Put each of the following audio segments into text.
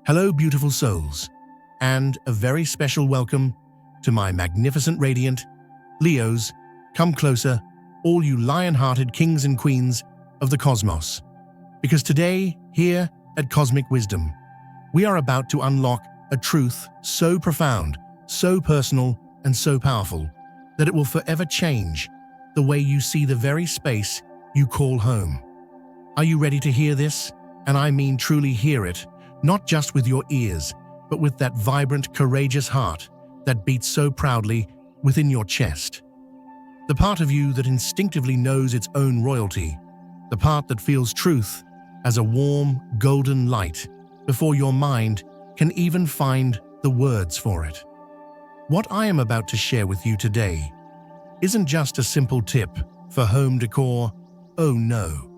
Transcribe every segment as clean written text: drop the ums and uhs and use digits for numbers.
Hello, beautiful souls, and a very special welcome to my magnificent radiant Leos. Come closer, all you lion-hearted kings and queens of the cosmos, because today, here at Cosmic Wisdom, we are about to unlock a truth so profound, so personal, and so powerful that it will forever change the way you see the very space you call home. Are you ready to hear this? And I mean truly hear it, not just with your ears, but with that vibrant, courageous heart that beats so proudly within your chest. The part of you that instinctively knows its own royalty, the part that feels truth as a warm, golden light before your mind can even find the words for it. What I am about to share with you today isn't just a simple tip for home decor. Oh no.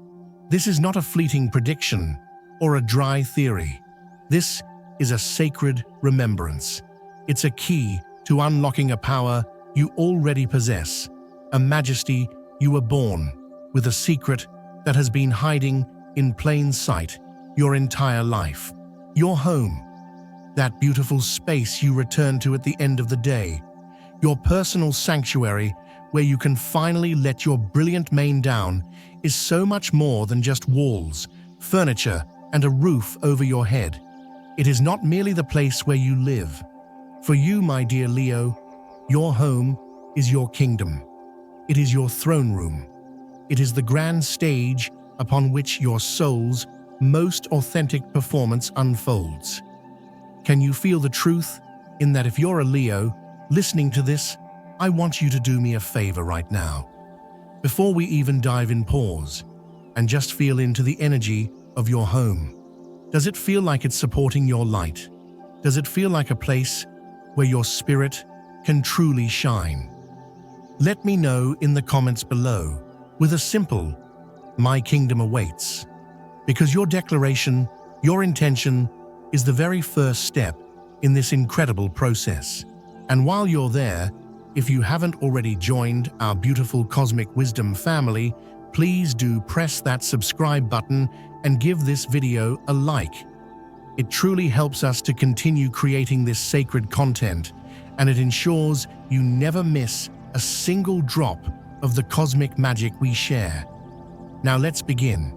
This is not a fleeting prediction or a dry theory. This is a sacred remembrance. It's a key to unlocking a power you already possess, a majesty you were born with, a secret that has been hiding in plain sight your entire life. Your home, that beautiful space you return to at the end of the day, your personal sanctuary where you can finally let your brilliant mane down, is so much more than just walls, furniture, and a roof over your head. It is not merely the place where you live. For you, my dear Leo, your home is your kingdom. It is your throne room. It is the grand stage upon which your soul's most authentic performance unfolds. Can you feel the truth in that? If you're a Leo listening to this, I want you to do me a favor right now. Before we even dive in, pause and just feel into the energy of your home. Does it feel like it's supporting your light? Does it feel like a place where your spirit can truly shine? Let me know in the comments below with a simple "My kingdom awaits," because your declaration, your intention, is the very first step in this incredible process. And while you're there, if you haven't already joined our beautiful Cosmic Wisdom family, please do press that subscribe button and give this video a like. It truly helps us to continue creating this sacred content, and it ensures you never miss a single drop of the cosmic magic we share. Now let's begin.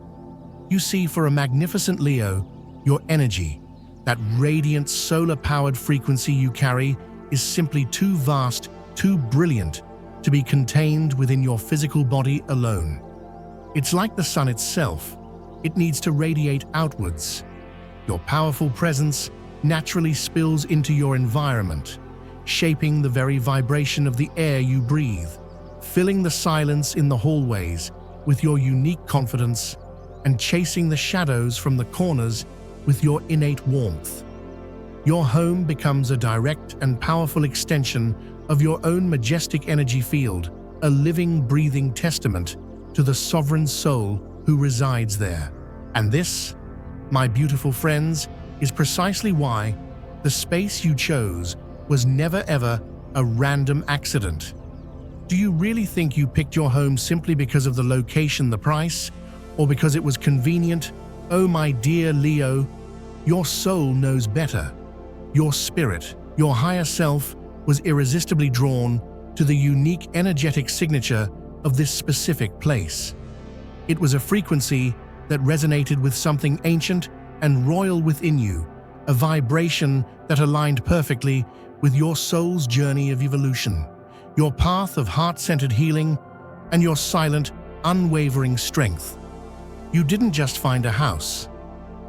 You see, for a magnificent Leo, your energy, that radiant solar-powered frequency you carry, is simply too vast, too brilliant to be contained within your physical body alone. It's like the sun itself. It needs to radiate outwards. Your powerful presence naturally spills into your environment, shaping the very vibration of the air you breathe, filling the silence in the hallways with your unique confidence, and chasing the shadows from the corners with your innate warmth. Your home becomes a direct and powerful extension of your own majestic energy field, a living, breathing testament to the sovereign soul who resides there. And this, my beautiful friends, is precisely why the space you chose was never ever a random accident. Do you really think you picked your home simply because of the location, the price, or because it was convenient? Oh, my dear Leo, your soul knows better. Your spirit, your higher self, was irresistibly drawn to the unique energetic signature of this specific place. It was a frequency that resonated with something ancient and royal within you, a vibration that aligned perfectly with your soul's journey of evolution, your path of heart-centered healing, and your silent, unwavering strength. You didn't just find a house.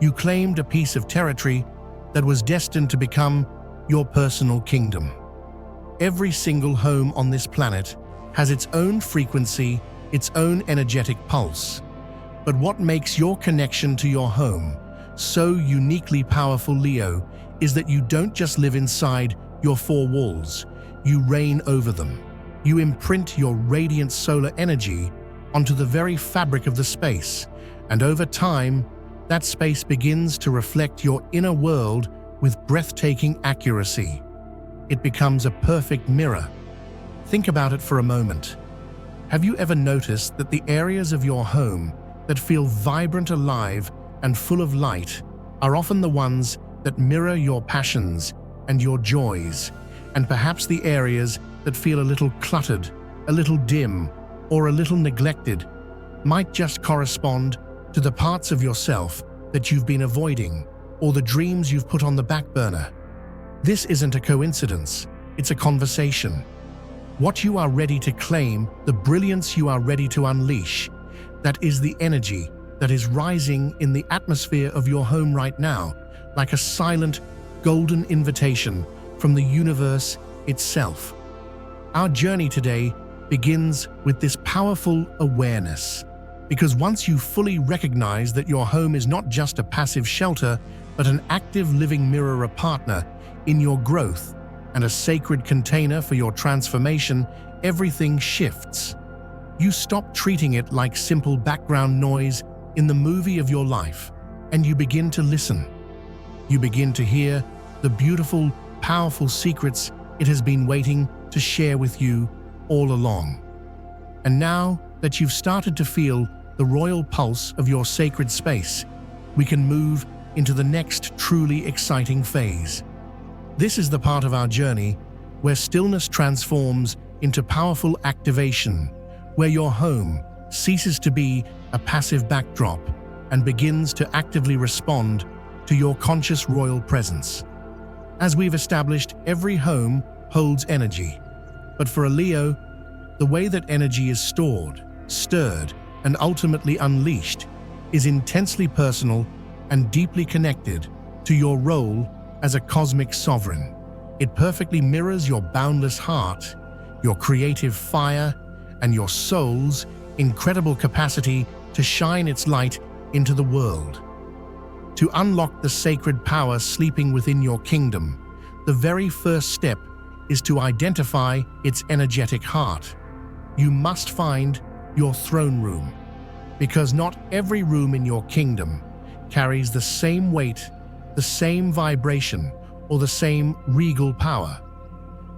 You claimed a piece of territory that was destined to become your personal kingdom. Every single home on this planet has its own frequency, its own energetic pulse. But what makes your connection to your home so uniquely powerful, Leo, is that you don't just live inside your four walls. You reign over them. You imprint your radiant solar energy onto the very fabric of the space, and over time, that space begins to reflect your inner world with breathtaking accuracy. It becomes a perfect mirror. Think about it for a moment. Have you ever noticed that the areas of your home that feel vibrant, alive, and full of light are often the ones that mirror your passions and your joys, and perhaps the areas that feel a little cluttered, a little dim, or a little neglected might just correspond to the parts of yourself that you've been avoiding or the dreams you've put on the back burner. This isn't a coincidence, it's a conversation. What you are ready to claim, the brilliance you are ready to unleash, that is the energy that is rising in the atmosphere of your home right now, like a silent, golden invitation from the universe itself. Our journey today begins with this powerful awareness, because once you fully recognize that your home is not just a passive shelter, but an active living mirror, a partner in your growth, and a sacred container for your transformation, everything shifts. You stop treating it like simple background noise in the movie of your life, and you begin to listen. You begin to hear the beautiful, powerful secrets it has been waiting to share with you all along. And now that you've started to feel the royal pulse of your sacred space, we can move into the next truly exciting phase. This is the part of our journey where stillness transforms into powerful activation, where your home ceases to be a passive backdrop and begins to actively respond to your conscious royal presence. As we've established, every home holds energy. But for a Leo, the way that energy is stored, stirred, and ultimately unleashed is intensely personal and deeply connected to your role as a cosmic sovereign. It perfectly mirrors your boundless heart, your creative fire, and your soul's incredible capacity to shine its light into the world. To unlock the sacred power sleeping within your kingdom, the very first step is to identify its energetic heart. You must find your throne room, because not every room in your kingdom carries the same weight, the same vibration, or the same regal power.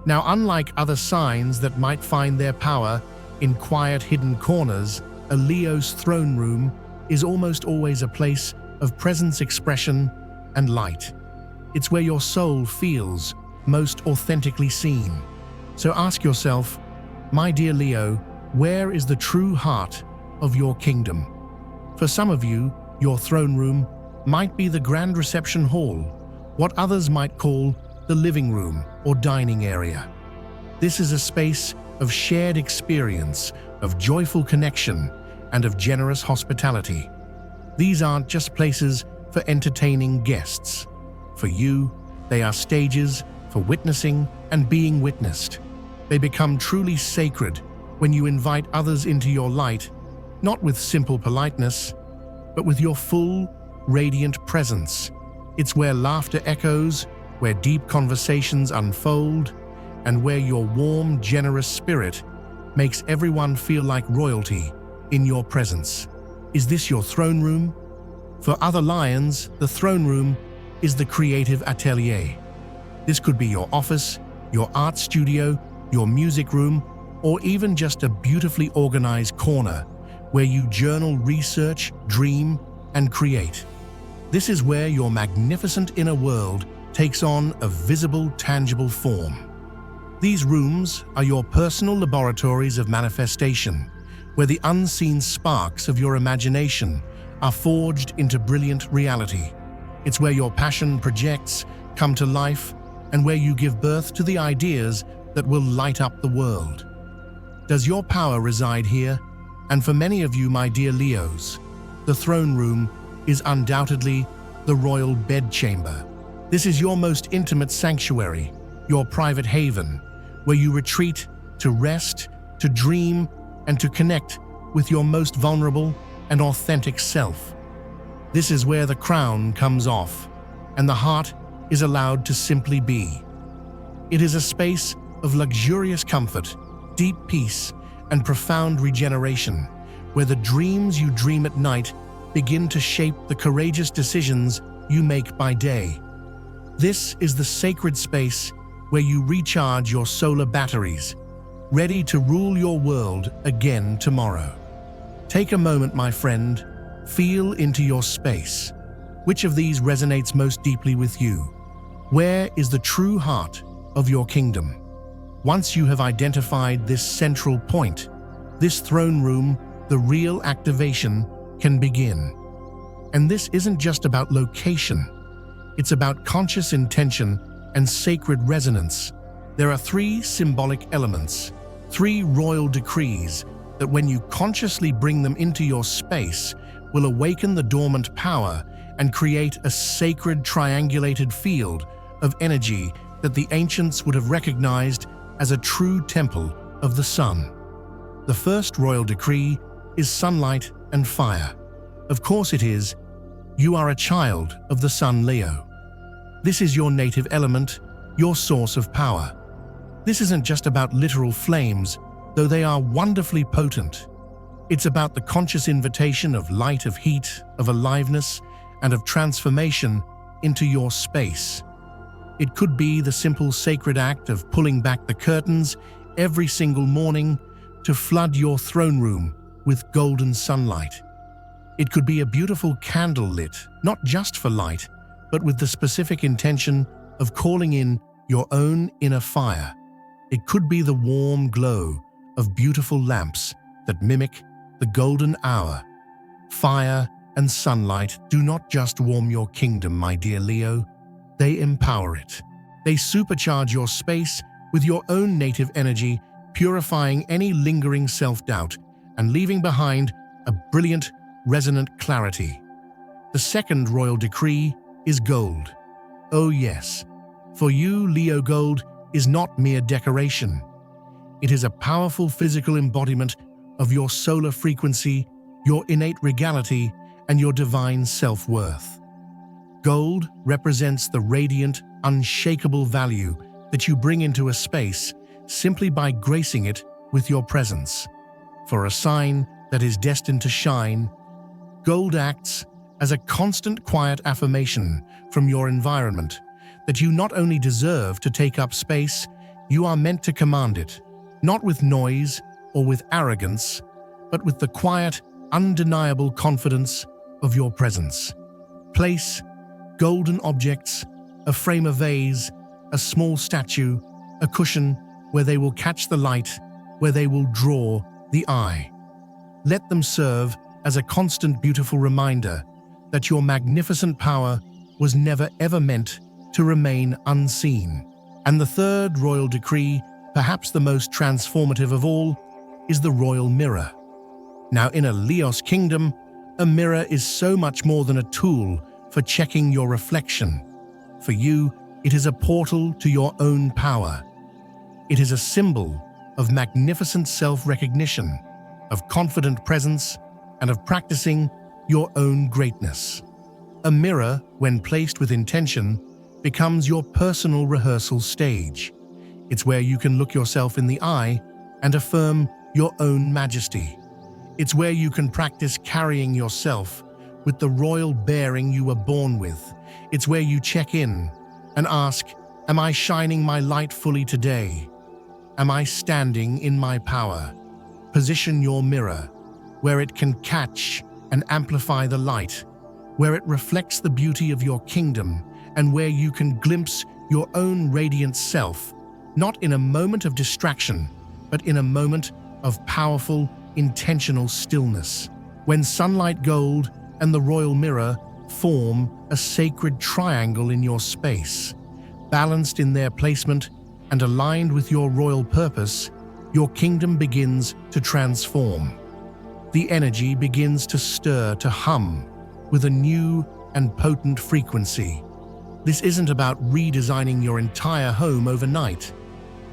Now, unlike other signs that might find their power in quiet hidden corners, a Leo's throne room is almost always a place of presence, expression, and light. It's where your soul feels most authentically seen. So ask yourself, my dear Leo, where is the true heart of your kingdom? For some of you, your throne room might be the grand reception hall, what others might call the living room or dining area. This is a space of shared experience, of joyful connection, and of generous hospitality. These aren't just places for entertaining guests. For you, they are stages for witnessing and being witnessed. They become truly sacred when you invite others into your light, not with simple politeness, but with your full, radiant presence. It's where laughter echoes, where deep conversations unfold, and where your warm, generous spirit makes everyone feel like royalty in your presence. Is this your throne room? For other lions, the throne room is the creative atelier. This could be your office, your art studio, your music room, or even just a beautifully organized corner where you journal, research, dream, and create. This is where your magnificent inner world takes on a visible, tangible form. These rooms are your personal laboratories of manifestation, where the unseen sparks of your imagination are forged into brilliant reality. It's where your passion projects come to life and where you give birth to the ideas that will light up the world. Does your power reside here? And for many of you, my dear Leos, the throne room is undoubtedly the royal bedchamber. This is your most intimate sanctuary, your private haven, where you retreat to rest, to dream, and to connect with your most vulnerable and authentic self. This is where the crown comes off, and the heart is allowed to simply be. It is a space of luxurious comfort, deep peace, and profound regeneration, where the dreams you dream at night begin to shape the courageous decisions you make by day. This is the sacred space where you recharge your solar batteries, ready to rule your world again tomorrow. Take a moment, my friend, feel into your space. Which of these resonates most deeply with you? Where is the true heart of your kingdom? Once you have identified this central point, this throne room, the real activation can begin. And this isn't just about location. It's about conscious intention and sacred resonance. There are three symbolic elements, three royal decrees that when you consciously bring them into your space will awaken the dormant power and create a sacred triangulated field of energy that the ancients would have recognized as a true temple of the sun. The first royal decree is sunlight and fire. Of course it is. You are a child of the sun, Leo. This is your native element, your source of power. This isn't just about literal flames, though they are wonderfully potent. It's about the conscious invitation of light, of heat, of aliveness, and of transformation into your space. It could be the simple sacred act of pulling back the curtains every single morning to flood your throne room with golden sunlight. It could be a beautiful candle lit, not just for light, but with the specific intention of calling in your own inner fire. It could be the warm glow of beautiful lamps that mimic the golden hour. Fire and sunlight do not just warm your kingdom, my dear Leo. They empower it. They supercharge your space with your own native energy, purifying any lingering self-doubt and leaving behind a brilliant, resonant clarity. The second royal decree is gold. Oh yes, for you, Leo, gold is not mere decoration. It is a powerful physical embodiment of your solar frequency, your innate regality, and your divine self-worth. Gold represents the radiant, unshakable value that you bring into a space simply by gracing it with your presence. For a sign that is destined to shine, gold acts as a constant quiet affirmation from your environment that you not only deserve to take up space, you are meant to command it, not with noise or with arrogance, but with the quiet, undeniable confidence of your presence. Place golden objects, a frame, a vase, a small statue, a cushion where they will catch the light, where they will draw the eye. Let them serve as a constant, beautiful reminder that your magnificent power was never ever meant to remain unseen. And the third royal decree, perhaps the most transformative of all, is the royal mirror. Now, in a Leos kingdom, a mirror is so much more than a tool for checking your reflection. For you, it is a portal to your own power. It is a symbol of magnificent self-recognition, of confident presence, and of practicing your own greatness. A mirror, when placed with intention, becomes your personal rehearsal stage. It's where you can look yourself in the eye and affirm your own majesty. It's where you can practice carrying yourself with the royal bearing you were born with. It's where you check in and ask, am I shining my light fully today? Am I standing in my power? Position your mirror where it can catch and amplify the light, where it reflects the beauty of your kingdom, and where you can glimpse your own radiant self, not in a moment of distraction, but in a moment of powerful, intentional stillness. When sunlight, gold, and the royal mirror form a sacred triangle in your space, balanced in their placement and aligned with your royal purpose, your kingdom begins to transform. The energy begins to stir, to hum, with a new and potent frequency. This isn't about redesigning your entire home overnight.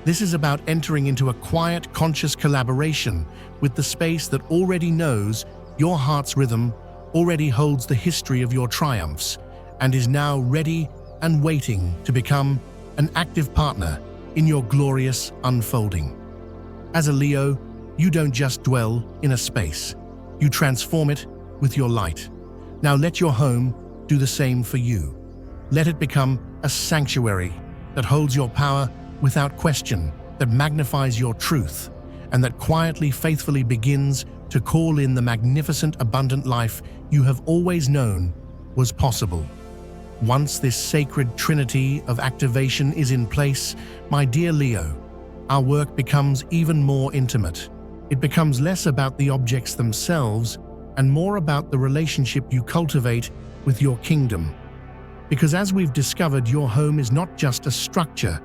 This is about entering into a quiet, conscious collaboration with the space that already knows your heart's rhythm, already holds the history of your triumphs, and is now ready and waiting to become an active partner in your glorious unfolding. As a Leo, you don't just dwell in a space. You transform it with your light. Now let your home do the same for you. Let it become a sanctuary that holds your power without question, that magnifies your truth, and that quietly, faithfully begins to call in the magnificent, abundant life you have always known was possible. Once this sacred trinity of activation is in place, my dear Leo, our work becomes even more intimate. It becomes less about the objects themselves and more about the relationship you cultivate with your kingdom. Because as we've discovered, your home is not just a structure,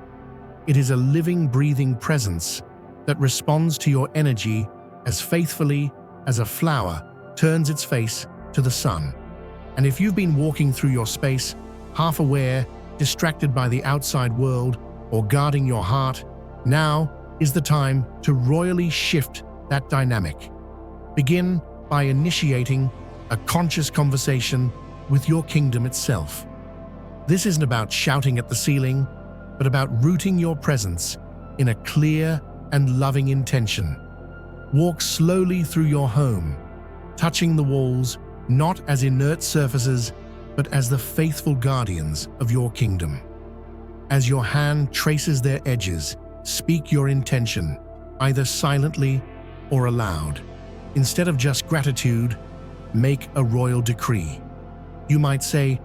it is a living, breathing presence that responds to your energy as faithfully as a flower turns its face to the sun. And if you've been walking through your space, half aware, distracted by the outside world, or guarding your heart, now is the time to royally shift that dynamic. Begin by initiating a conscious conversation with your kingdom itself. This isn't about shouting at the ceiling, but about rooting your presence in a clear and loving intention. Walk slowly through your home, touching the walls not as inert surfaces, but as the faithful guardians of your kingdom. As your hand traces their edges, speak your intention, either silently or aloud. Instead of just gratitude, make a royal decree. You might say,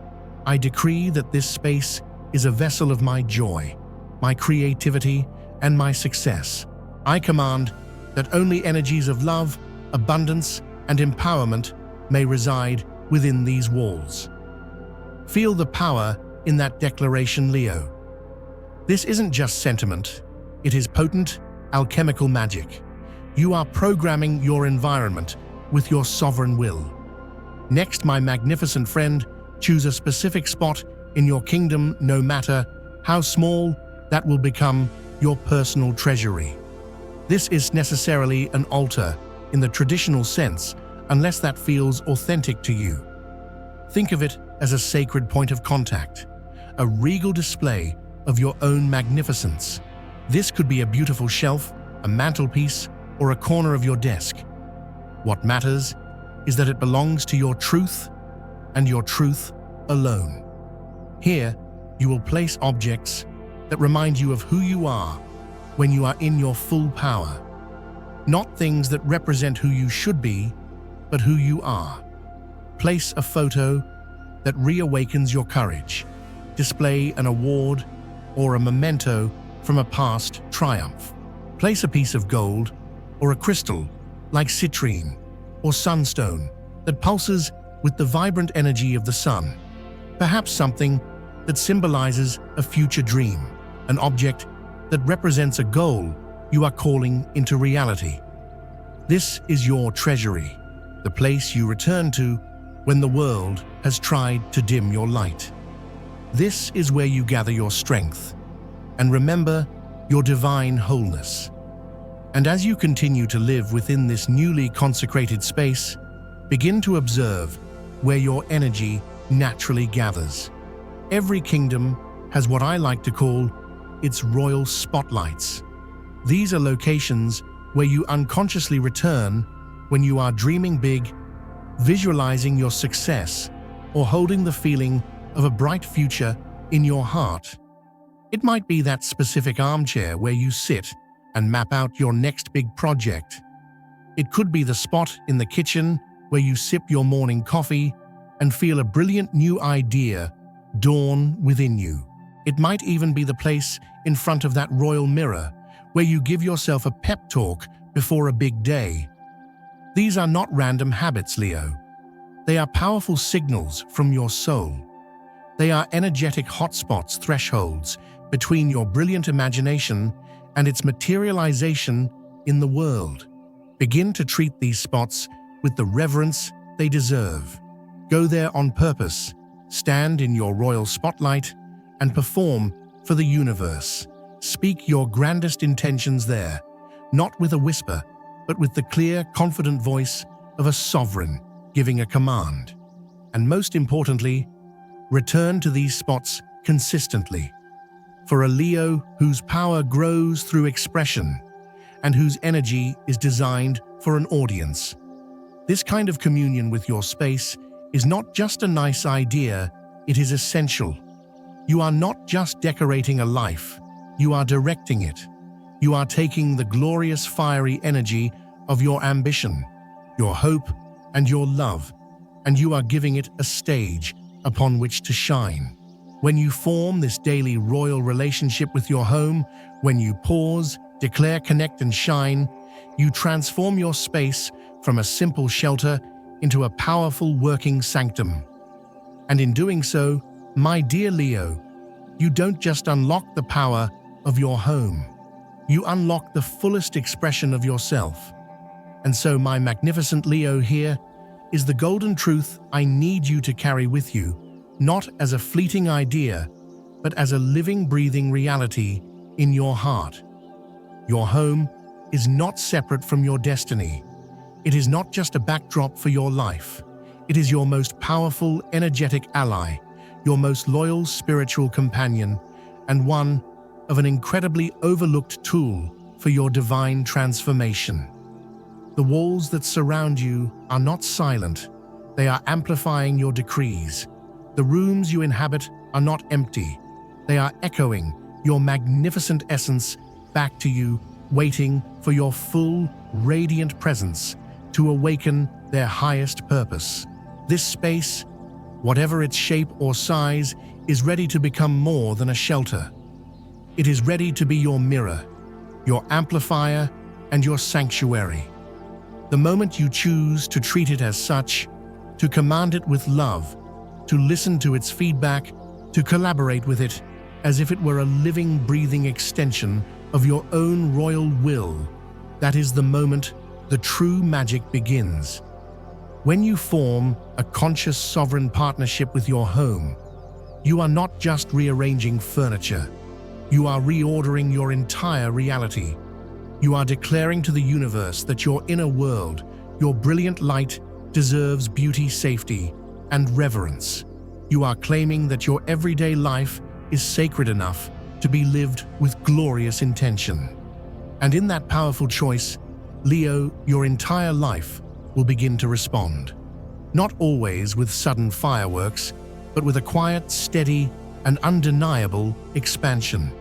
I decree that this space is a vessel of my joy, my creativity, and my success. I command that only energies of love, abundance, and empowerment may reside within these walls. Feel the power in that declaration, Leo. This isn't just sentiment, it is potent, alchemical magic. You are programming your environment with your sovereign will. Next, my magnificent friend, choose a specific spot in your kingdom, no matter how small, that will become your personal treasury. This is necessarily an altar in the traditional sense, unless that feels authentic to you. Think of it as a sacred point of contact, a regal display of your own magnificence. This could be a beautiful shelf, a mantelpiece, or a corner of your desk. What matters is that it belongs to your truth and your truth alone. Here, you will place objects that remind you of who you are when you are in your full power. Not things that represent who you should be, but who you are. Place a photo that reawakens your courage. Display an award or a memento from a past triumph. Place a piece of gold or a crystal like citrine or sunstone that pulses with the vibrant energy of the sun. Perhaps something that symbolizes a future dream, an object that represents a goal you are calling into reality. This is your treasury, the place you return to when the world has tried to dim your light. This is where you gather your strength and remember your divine wholeness. And as you continue to live within this newly consecrated space, begin to observe where your energy naturally gathers. Every kingdom has what I like to call its royal spotlights. These are locations where you unconsciously return when you are dreaming big, visualizing your success, or holding the feeling of a bright future in your heart. It might be that specific armchair where you sit and map out your next big project. It could be the spot in the kitchen where you sip your morning coffee and feel a brilliant new idea dawn within you. It might even be the place in front of that royal mirror where you give yourself a pep talk before a big day. These are not random habits, Leo. They are powerful signals from your soul. They are energetic hotspots, thresholds between your brilliant imagination and its materialization in the world. Begin to treat these spots with the reverence they deserve. Go there on purpose, stand in your royal spotlight, and perform for the universe. Speak your grandest intentions there, not with a whisper, but with the clear, confident voice of a sovereign giving a command. And most importantly, return to these spots consistently. For a Leo whose power grows through expression and whose energy is designed for an audience, this kind of communion with your space is not just a nice idea, it is essential. You are not just decorating a life, you are directing it. You are taking the glorious fiery energy of your ambition, your hope, and your love, and you are giving it a stage upon which to shine. When you form this daily royal relationship with your home, when you pause, declare, connect, and shine, you transform your space from a simple shelter into a powerful working sanctum. And in doing so, my dear Leo, you don't just unlock the power of your home, you unlock the fullest expression of yourself. And so, my magnificent Leo, here is the golden truth I need you to carry with you, not as a fleeting idea, but as a living, breathing reality in your heart. Your home is not separate from your destiny. It is not just a backdrop for your life. It is your most powerful, energetic ally, your most loyal spiritual companion, and one of an incredibly overlooked tool for your divine transformation. The walls that surround you are not silent. They are amplifying your decrees. The rooms you inhabit are not empty. They are echoing your magnificent essence back to you, waiting for your full, radiant presence to awaken their highest purpose. This space, whatever its shape or size, is ready to become more than a shelter. It is ready to be your mirror, your amplifier, and your sanctuary. The moment you choose to treat it as such, to command it with love, to listen to its feedback, to collaborate with it as if it were a living, breathing extension of your own royal will, that is the moment the true magic begins. When you form a conscious, sovereign partnership with your home, you are not just rearranging furniture. You are reordering your entire reality. You are declaring to the universe that your inner world, your brilliant light, deserves beauty, safety, and reverence. You are claiming that your everyday life is sacred enough to be lived with glorious intention. And in that powerful choice, Leo, your entire life will begin to respond. Not always with sudden fireworks, but with a quiet, steady, and undeniable expansion.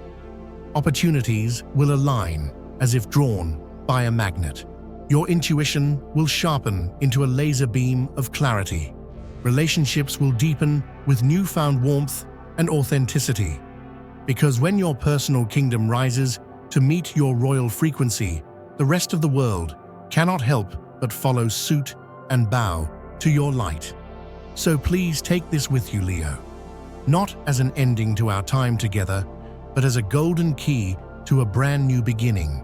Opportunities will align as if drawn by a magnet. Your intuition will sharpen into a laser beam of clarity. Relationships will deepen with newfound warmth and authenticity. Because when your personal kingdom rises to meet your royal frequency, the rest of the world cannot help but follow suit and bow to your light. So please take this with you, Leo. Not as an ending to our time together, but as a golden key to a brand new beginning.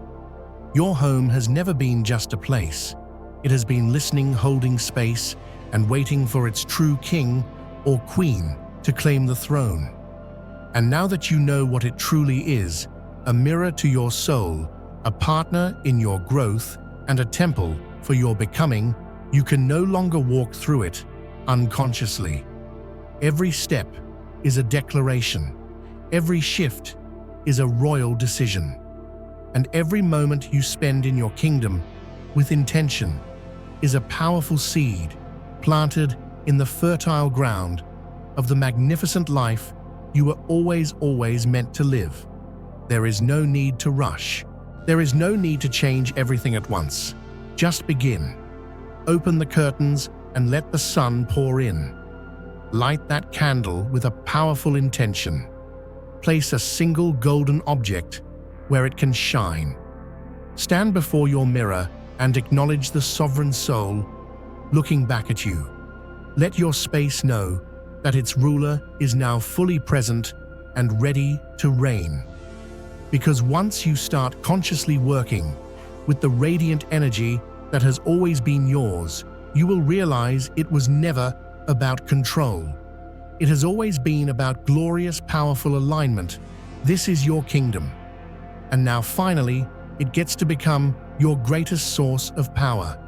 Your home has never been just a place. It has been listening, holding space, and waiting for its true king or queen to claim the throne. And now that you know what it truly is, a mirror to your soul, a partner in your growth, and a temple for your becoming, you can no longer walk through it unconsciously. Every step is a declaration. Every shift is a royal decision. And every moment you spend in your kingdom with intention is a powerful seed planted in the fertile ground of the magnificent life you were always meant to live. There is no need to rush. There is no need to change everything at once. Just begin. Open the curtains and let the sun pour in. Light that candle with a powerful intention. Place a single golden object where it can shine. Stand before your mirror and acknowledge the sovereign soul looking back at you. Let your space know that its ruler is now fully present and ready to reign. Because once you start consciously working with the radiant energy that has always been yours, you will realize it was never about control. It has always been about glorious, powerful alignment. This is your kingdom. And now finally, it gets to become your greatest source of power.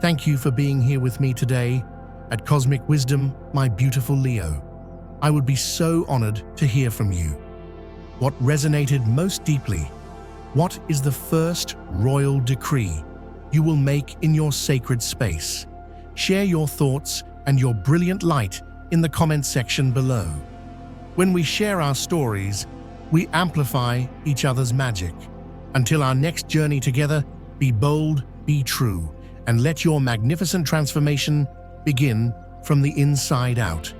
Thank you for being here with me today at Cosmic Wisdom, my beautiful Leo. I would be so honored to hear from you. What resonated most deeply? What is the first royal decree you will make in your sacred space? Share your thoughts and your brilliant light in the comment section below. When we share our stories, we amplify each other's magic. Until our next journey together, be bold, be true, and let your magnificent transformation begin from the inside out.